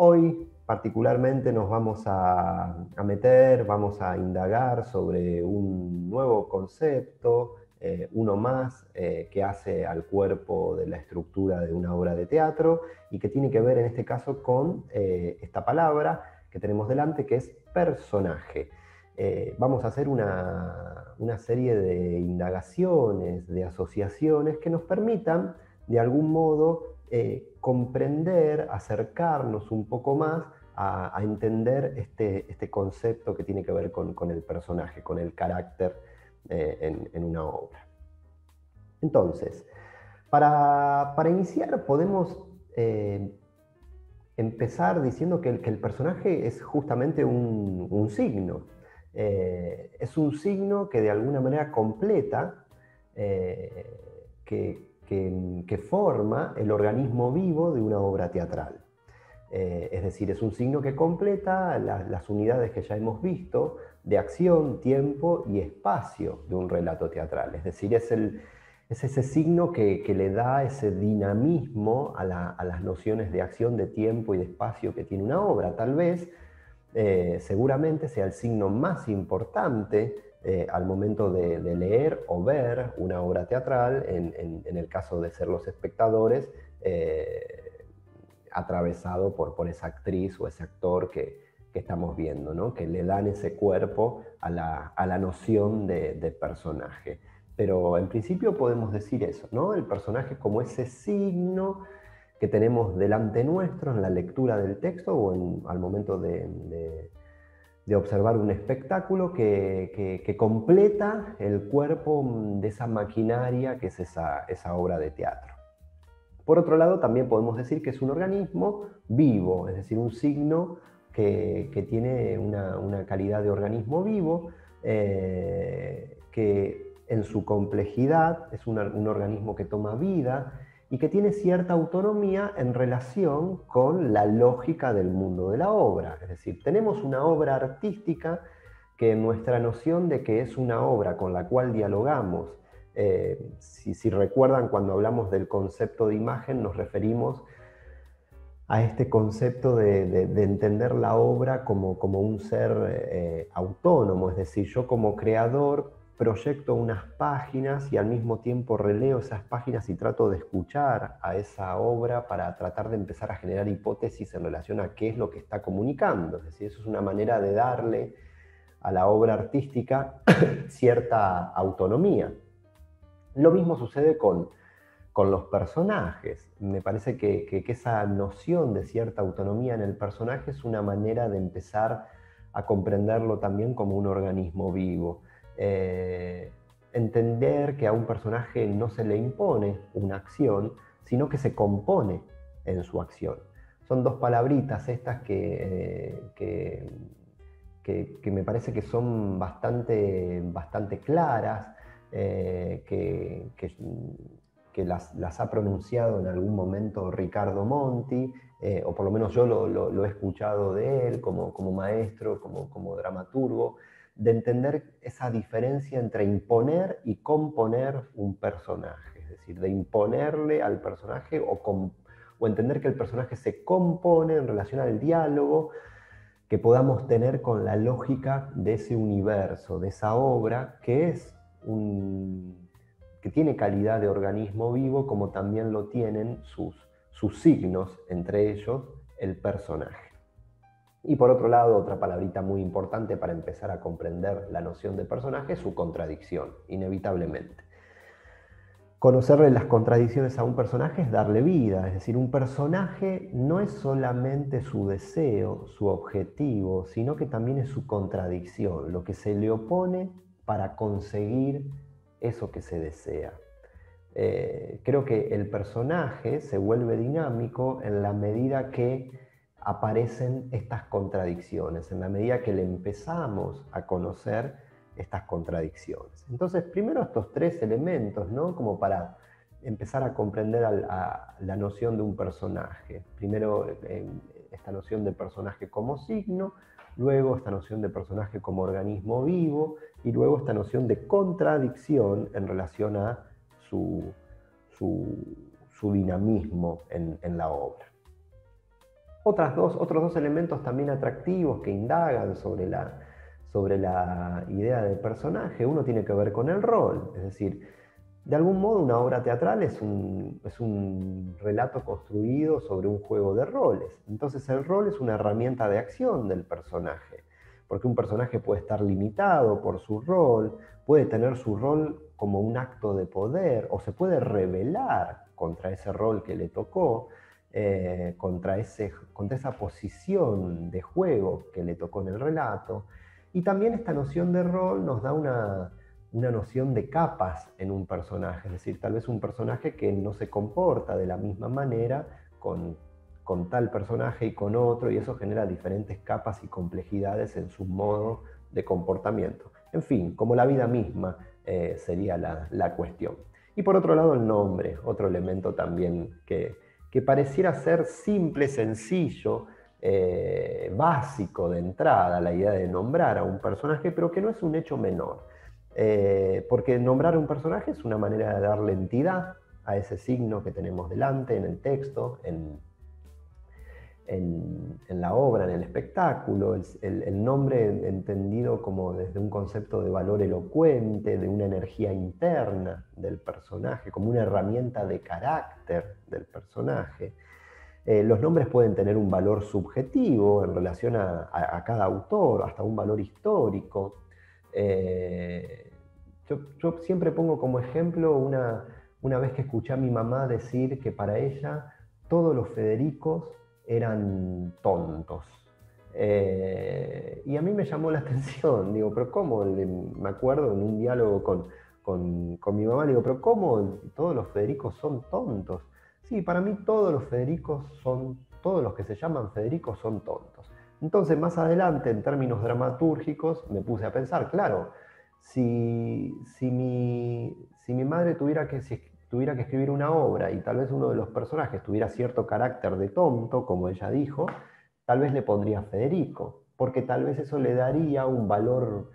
Hoy particularmente nos vamos a meter, vamos a indagar sobre un nuevo concepto, uno más que hace al cuerpo de la estructura de una obra de teatro y que tiene que ver en este caso con esta palabra que tenemos delante, que es personaje. Vamos a hacer una serie de indagaciones, de asociaciones que nos permitan de algún modo comprender, acercarnos un poco más a entender este concepto que tiene que ver con el personaje, con el carácter en una obra. Entonces, para iniciar podemos empezar diciendo que el personaje es justamente un signo. Es un signo que de alguna manera completa, que forma el organismo vivo de una obra teatral. Es decir, es un signo que completa las unidades que ya hemos visto de acción, tiempo y espacio de un relato teatral. Es decir, es ese signo que le da ese dinamismo a las nociones de acción, de tiempo y de espacio que tiene una obra. Tal vez, seguramente sea el signo más importante al momento de leer o ver una obra teatral, en el caso de ser los espectadores, atravesado por esa actriz o ese actor que estamos viendo, ¿no? Que le dan ese cuerpo a la noción de personaje. Pero en principio podemos decir eso, ¿no? El personaje como ese signo que tenemos delante nuestro en la lectura del texto o al momento de observar un espectáculo que completa el cuerpo de esa maquinaria que es esa obra de teatro. Por otro lado, también podemos decir que es un organismo vivo, es decir, un signo que tiene una calidad de organismo vivo, que en su complejidad es un organismo que toma vida y que tiene cierta autonomía en relación con la lógica del mundo de la obra. Es decir, tenemos una obra artística que en nuestra noción de que es una obra con la cual dialogamos, si recuerdan, cuando hablamos del concepto de imagen nos referimos a este concepto de entender la obra como un ser autónomo, es decir, yo como creador proyecto unas páginas y al mismo tiempo releo esas páginas y trato de escuchar a esa obra para tratar de empezar a generar hipótesis en relación a qué es lo que está comunicando. Es decir, eso es una manera de darle a la obra artística cierta autonomía. Lo mismo sucede con los personajes. Me parece que esa noción de cierta autonomía en el personaje es una manera de empezar a comprenderlo también como un organismo vivo. Entender que a un personaje no se le impone una acción, sino que se compone en su acción. Son dos palabritas estas que me parece que son bastante claras, que las ha pronunciado en algún momento Ricardo Monti, o por lo menos yo lo he escuchado de él como maestro, como dramaturgo, de entender esa diferencia entre imponer y componer un personaje, es decir, de imponerle al personaje o entender que el personaje se compone en relación al diálogo que podamos tener con la lógica de ese universo, de esa obra, que tiene calidad de organismo vivo, como también lo tienen sus signos, entre ellos el personaje. Y por otro lado, otra palabrita muy importante para empezar a comprender la noción de personaje es su contradicción, inevitablemente. Conocerle las contradicciones a un personaje es darle vida, es decir, un personaje no es solamente su deseo, su objetivo, sino que también es su contradicción, lo que se le opone para conseguir eso que se desea. Creo que el personaje se vuelve dinámico en la medida que aparecen estas contradicciones, en la medida que le empezamos a conocer estas contradicciones. Entonces, primero estos tres elementos, ¿no? Como para empezar a comprender la noción de un personaje. Primero, esta noción de personaje como signo, luego esta noción de personaje como organismo vivo, y luego esta noción de contradicción en relación a su dinamismo en la obra. Otros dos elementos también atractivos que indagan sobre la idea del personaje, uno tiene que ver con el rol, es decir, de algún modo una obra teatral es un relato construido sobre un juego de roles. Entonces el rol es una herramienta de acción del personaje, porque un personaje puede estar limitado por su rol, puede tener su rol como un acto de poder, o se puede rebelar contra ese rol que le tocó, contra esa posición de juego que le tocó en el relato. Y también esta noción de rol nos da una noción de capas en un personaje, es decir, tal vez un personaje que no se comporta de la misma manera con tal personaje y con otro, y eso genera diferentes capas y complejidades en su modo de comportamiento. En fin, como la vida misma sería la cuestión. Y por otro lado el nombre, otro elemento también que pareciera ser simple, sencillo, básico de entrada, la idea de nombrar a un personaje, pero que no es un hecho menor. Porque nombrar a un personaje es una manera de darle entidad a ese signo que tenemos delante, en el texto, en la obra, en el espectáculo, el nombre entendido como desde un concepto de valor elocuente, de una energía interna del personaje, como una herramienta de carácter del personaje. Los nombres pueden tener un valor subjetivo en relación a cada autor, hasta un valor histórico. Yo siempre pongo como ejemplo una vez que escuché a mi mamá decir que para ella todos los Federicos eran tontos. Y a mí me llamó la atención, digo, pero ¿cómo? Me acuerdo en un diálogo con mi mamá, digo, pero ¿cómo todos los Federicos son tontos? Sí, para mí todos los que se llaman Federicos son tontos. Entonces, más adelante, en términos dramatúrgicos, me puse a pensar, claro, si mi madre tuviera que escribir una obra y tal vez uno de los personajes tuviera cierto carácter de tonto, como ella dijo, tal vez le pondría Federico, porque tal vez eso le daría un valor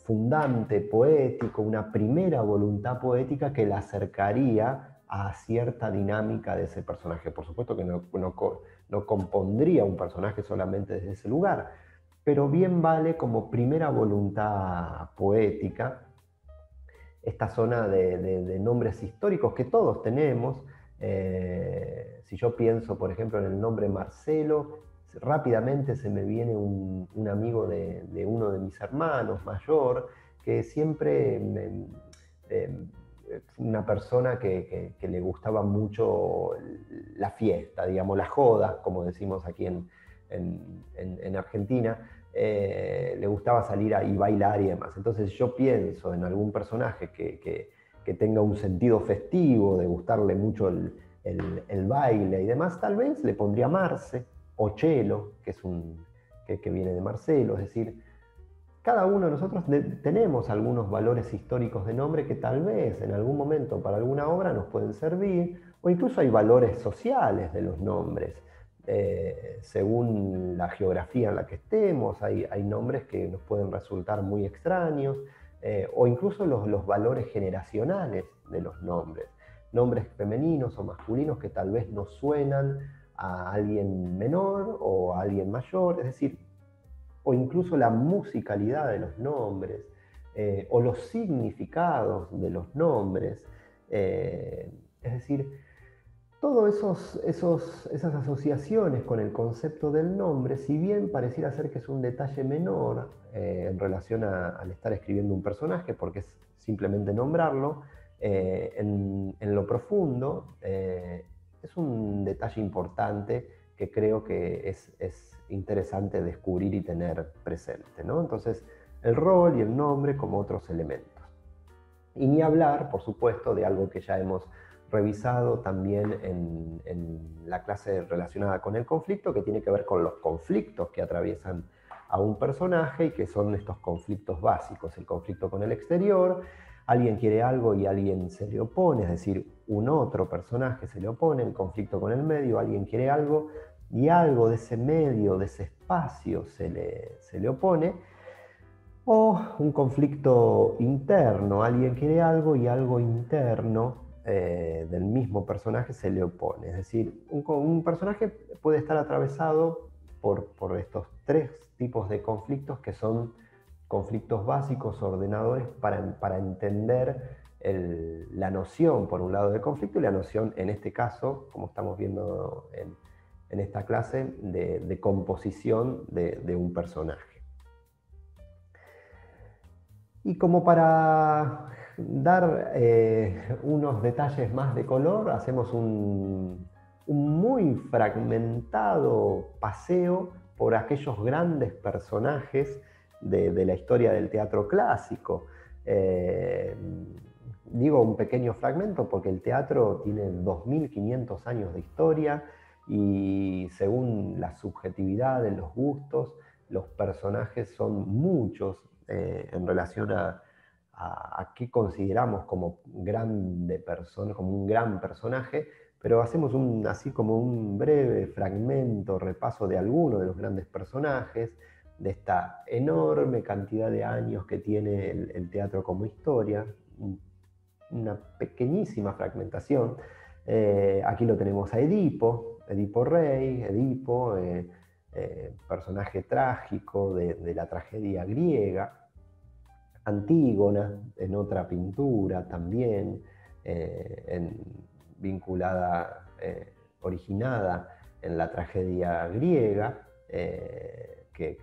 fundante, poético, una primera voluntad poética que la acercaría a cierta dinámica de ese personaje. Por supuesto que no compondría un personaje solamente desde ese lugar, pero bien vale como primera voluntad poética esta zona de nombres históricos que todos tenemos. Si yo pienso, por ejemplo, en el nombre Marcelo, rápidamente se me viene un amigo de uno de mis hermanos mayor, que siempre una persona que le gustaba mucho la fiesta, digamos, la joda, como decimos aquí en Argentina. Le gustaba salir y bailar y demás. Entonces yo pienso en algún personaje que tenga un sentido festivo, de gustarle mucho el baile y demás, tal vez le pondría Marce o Chelo, que viene de Marcelo. Es decir, cada uno de nosotros tenemos algunos valores históricos de nombre que tal vez en algún momento para alguna obra nos pueden servir, o incluso hay valores sociales de los nombres. Según la geografía en la que estemos, hay nombres que nos pueden resultar muy extraños, o incluso los valores generacionales de los nombres. Nombres femeninos o masculinos que tal vez nos suenan a alguien menor o a alguien mayor, es decir, o incluso la musicalidad de los nombres, o los significados de los nombres. Es decir, todas esas asociaciones con el concepto del nombre, si bien pareciera ser que es un detalle menor en relación al estar escribiendo un personaje, porque es simplemente nombrarlo, en lo profundo es un detalle importante que creo que es interesante descubrir y tener presente, ¿no? Entonces, el rol y el nombre como otros elementos. Y ni hablar, por supuesto, de algo que ya hemos revisado también en la clase relacionada con el conflicto, que tiene que ver con los conflictos que atraviesan a un personaje y que son estos conflictos básicos, el conflicto con el exterior, alguien quiere algo y alguien se le opone, es decir, un otro personaje se le opone, el conflicto con el medio, alguien quiere algo y algo de ese medio, de ese espacio se le opone, o un conflicto interno, alguien quiere algo y algo interno del mismo personaje se le opone. Es decir, un personaje puede estar atravesado por estos tres tipos de conflictos que son conflictos básicos, ordenadores, para entender la noción, por un lado, del conflicto y la noción, en este caso, como estamos viendo en esta clase, de composición de un personaje. Y como para dar unos detalles más de color, hacemos un muy fragmentado paseo por aquellos grandes personajes de la historia del teatro clásico. Digo un pequeño fragmento porque el teatro tiene 2500 años de historia y según la subjetividad de los gustos, los personajes son muchos en relación a qué consideramos como un gran personaje, pero hacemos así como un breve fragmento, repaso de algunos de los grandes personajes, de esta enorme cantidad de años que tiene el teatro como historia, una pequeñísima fragmentación. Aquí lo tenemos a Edipo Rey, personaje trágico de la tragedia griega. Antígona, en otra pintura también, vinculada, originada en la tragedia griega, que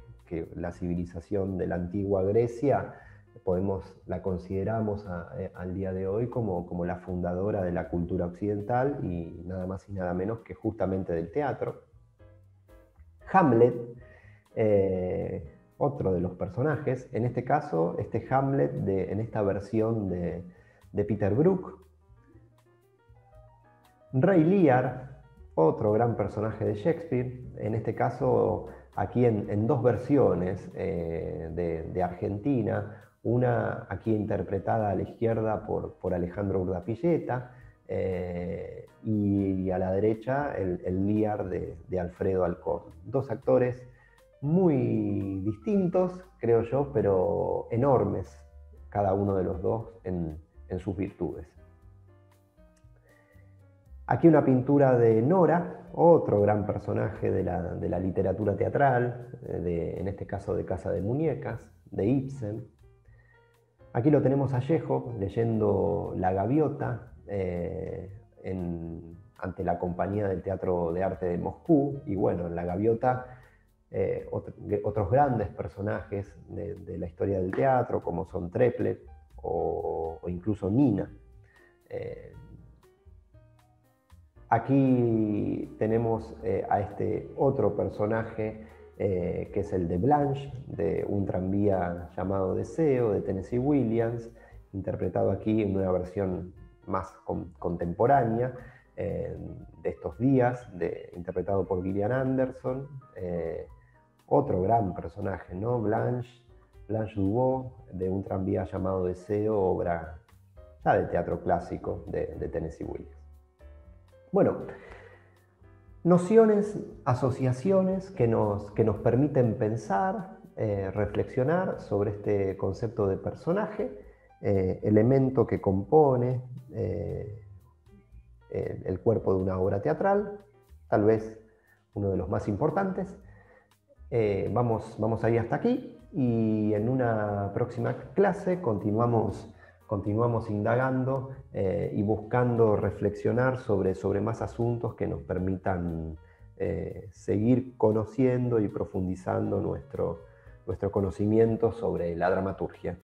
la civilización de la antigua Grecia la consideramos al día de hoy como la fundadora de la cultura occidental y nada más y nada menos que justamente del teatro. Hamlet, otro de los personajes, en este caso, este Hamlet en esta versión de Peter Brook. Rey Lear, otro gran personaje de Shakespeare, en este caso aquí en dos versiones de Argentina, una aquí interpretada a la izquierda por Alejandro Urdapilleta y a la derecha el Lear de Alfredo Alcón. Dos actores muy distintos, creo yo, pero enormes, cada uno de los dos en sus virtudes. Aquí una pintura de Nora, otro gran personaje de la literatura teatral, en este caso de Casa de Muñecas, de Ibsen. Aquí lo tenemos a Chekhov leyendo La Gaviota ante la Compañía del Teatro de Arte de Moscú. Y bueno, en La Gaviota otros grandes personajes de la historia del teatro, como son Treplet o incluso Nina. Aquí tenemos a este otro personaje que es el de Blanche, de Un tranvía llamado Deseo, de Tennessee Williams, interpretado aquí en una versión más contemporánea de estos días, interpretado por Gillian Anderson. Otro gran personaje, ¿no? Blanche Dubois, de Un tranvía llamado Deseo, obra ya de teatro clásico de Tennessee Williams. Bueno, nociones, asociaciones que nos permiten pensar, reflexionar sobre este concepto de personaje, elemento que compone el cuerpo de una obra teatral, tal vez uno de los más importantes. Vamos a ir hasta aquí y en una próxima clase continuamos indagando y buscando reflexionar sobre más asuntos que nos permitan seguir conociendo y profundizando nuestro conocimiento sobre la dramaturgia.